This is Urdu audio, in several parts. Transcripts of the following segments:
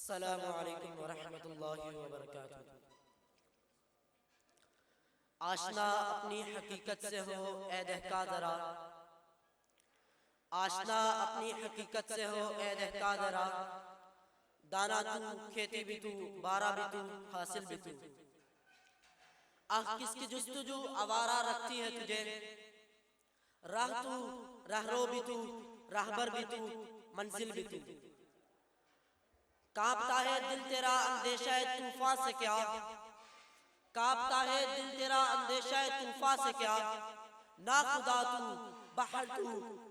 السلام علیکم ورحمۃ اللہ وبرکاتہ۔ آشنا اپنی حقیقت سے ہو اے دہقاں ذرا، آشنا اپنی حقیقت سے ہو اے دہقاں ذرا، دانا تو کھیتی بھی تو بارہ بھی تو حاصل بھی تو۔ آہ کس کی جستجو آوارہ رکھتی ہے تجھے، راہ تو رہرو بھی تو راہبر بھی تو منزل بھی تو۔ کانپتا ہے دل تیرا اندیشہ طوفان سے کیا، کانپتا ہے دل تیرا اندیشہ طوفان سے کیا، ناخدا تو بحر تو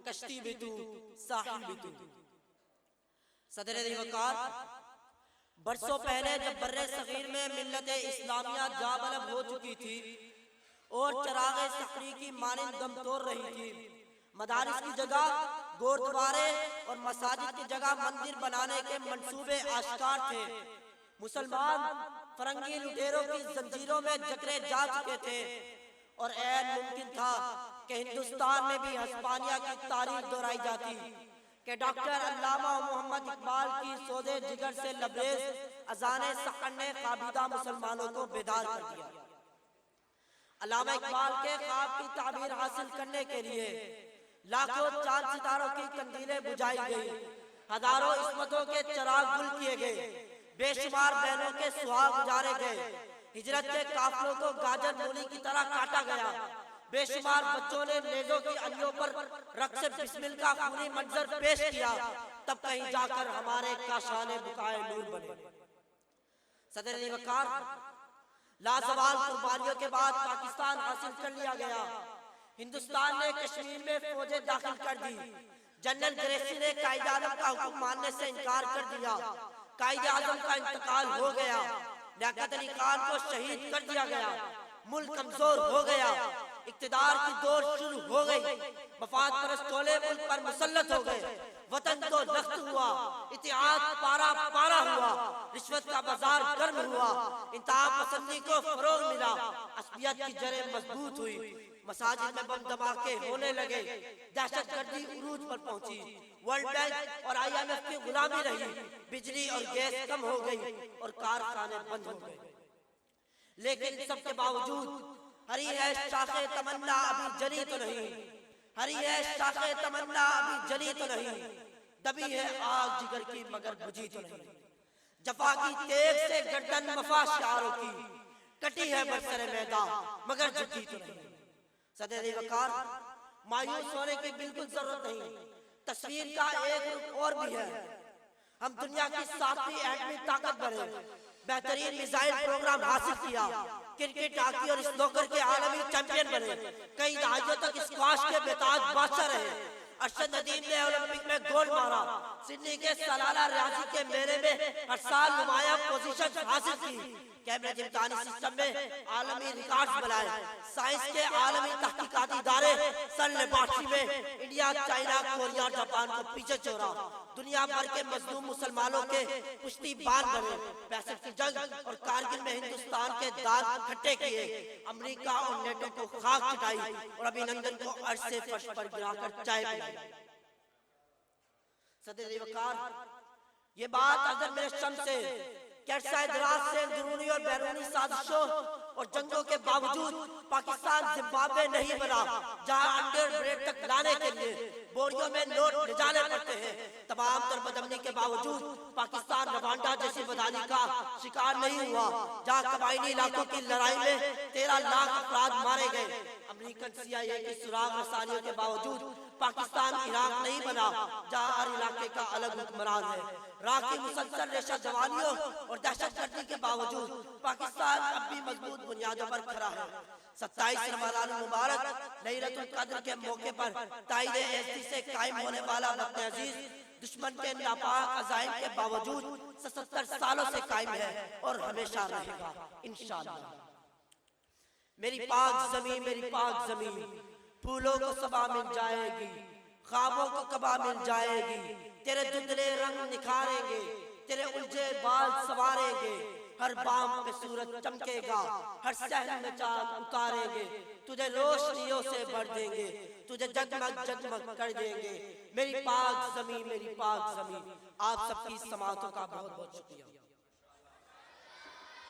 کشتی بھی تو ساحل بھی تو۔ صدر وقار، برسوں پہلے جب بر صغیر میں ملت اسلامیہ جا بلب ہو چکی تھی اور چراغ سحری کی مانند دم توڑ رہی تھی، مدارس کی جگہ گوردوارے اور مساجد کی جگہ مندر بنانے کے منصوبے آشکار تھے، مسلمان فرنگی لٹیروں کی زنجیروں میں جکڑے جا چکے تھے اور عین ممکن تھا کہ ہندوستان میں بھی ہسپانیہ کی تاریخ دہرائی جاتی کہ ڈاکٹر علامہ محمد اقبال کی سودے جگر سے لبریز اذان سحر نے قابضہ مسلمانوں کو بیدار کر دیا۔ علامہ اقبال کے خواب کی تعبیر حاصل کرنے کے لیے لاکھوں چاند ستاروں کی کندیلیں بجھائی گئی، ہزاروں عصمتوں کے چراغ گل کیے گئے، بے شمار بہنوں کے سہاگ گزارے گئے، ہجرت کے قافلوں کو گاجر مولی کی طرح کاٹا گیا، بے شمار بچوں نے نیزوں کی علیوں پر رقص بسمل کا خونی منظر پیش کیا، تب کہیں جا کر ہمارے کاشان بقائے نور بنے۔ صدر وقار، لازوال قربانیوں کے بعد پاکستان حاصل کر لیا گیا، ہندوستان نے کشمیر میں فوجیں داخل کر دی، جنرل گریسی نے قائد اعظم کا حکم ماننے سے انکار کر دیا، قائد اعظم کا انتقال ہو گیا، لیاقت علی خان کو شہید کر دیا گیا، ملک کمزور ہو گیا، اقتدار کی دوڑ شروع ہو گئی، مفاد پرست ٹولے ملک پر مسلط ہو گئے، وطن تو لخت ہوا، اتحاد پارا پارا ہوا، رشوت کا بازار گرم ہوا، انتہا پسندی کو فروغ ملا، عصبیت کی جڑیں مضبوط ہوئی، مساجد میں بم دھماکے ہونے لگے، دہشت گردی عروج پر پہنچی، ورلڈ بینک اور IMF کی غلامی رہی، بجلی اور گیس کم ہو گئی اور کارخانے بند ہو گئے۔ لیکن سب کے باوجود ہری ہے شاخ تمنا ابھی جلی تو نہیں، ہری ہے شاخ تمنا ابھی جلی تو نہیں، دبی ہے آگ جگر کی مگر بجھی تو نہیں، جفا کی تیغ سے گردن وفا شعاروں کی، کٹی ہے برسر میدان مگر جھکی تو نہیں۔ صدر وقار، مایوس ہونے کی بالکل ضرورت نہیں، تصویر کا ایک رخ اور بھی ہے، ہم دنیا کی 7ویں ایٹمی طاقت بنے، بہترین میزائل پروگرام حاصل کیا، کرکٹ ہاکی اور سنوکر کے عالمی چیمپئن بنے، کئی دہائیوں تک اسکواش کے بےتاج بادشاہ رہے، ارشد ندیم نے اولمپک میں گولڈ مارا، سڈنی کے سالانہ ریاضی کے میلے میں ہر سال نمایاں پوزیشن حاصل کی، کیمبرج امتحانی سسٹم میں عالمی ریکارڈز بنائے، سائنس کے عالمی تحقیقاتی ادارے سن لیبارٹری میں انڈیا، چائنا، کوریا اور جاپان کو پیچھے چھوڑا، دنیا بھر کے مظلوم مسلمانوں کے پشتی بان بنے، 65 کی جنگ اور کارگل میں ہندوستان کے دانت کھٹے کیے، امریکہ اور نیٹو کو خاک چٹائی اور ابھینندن کو عرش سے فرش پر گرا کر چائے پلائی۔ صدر وقار، یہ بات اگر میرے شمس سے کیسا دراز سے اندرونی اور بیرونی سازشوں اور جنگوں کے باوجود پاکستان زمبابوے نہیں بنا جہاں انڈر بریڈ تک لانے کے لیے بوریوں میں نوٹ لے جانے پڑتے ہیں، تمام تر بدامنی کے باوجود پاکستان روانڈا جیسی بدحالی کا شکار نہیں ہوا جہاں قبائلی علاقوں کی لڑائی میں 13 لاکھ افراد مارے گئے، امریکن CIA کی سراغ رسانیوں کے باوجود پاکستان عراق نہیں بنا جہاں ہر علاقے کا الگ حکمران ہے، راک کی مسلسل ریشہ جوانیوں اور دہشت گردی کے باوجود پاکستان اب بھی مضبوط بنیادوں پر کھڑا ہے۔ 27 رمضان المبارک لیلۃ القدر کے موقع پر تائید ایزدی سے قائم ہونے والا وطن عزیز دشمن کے ناپاک عزائم کے باوجود 77 سالوں سے قائم ہے اور ہمیشہ رہے گا انشاءاللہ۔ میری پاک زمین، میری پاک زمین، پھولوں کو صبا مل جائے گی، خوابوں کو کبا مل جائے گی، تیرے دھندلے رنگ نکھاریں گے، تیرے الجھے بال سواریں گے، ہر بام پہ سورج چمکے گا، ہر صحن میں چاند اتاریں گے، تجھے روشنیوں سے بھر دیں گے، تجھے جگمگ جگمگ کر دیں گے، میری پاک زمین، میری پاک زمین۔ آپ سب کی سماعتوں کا بہت بہت شکریہ۔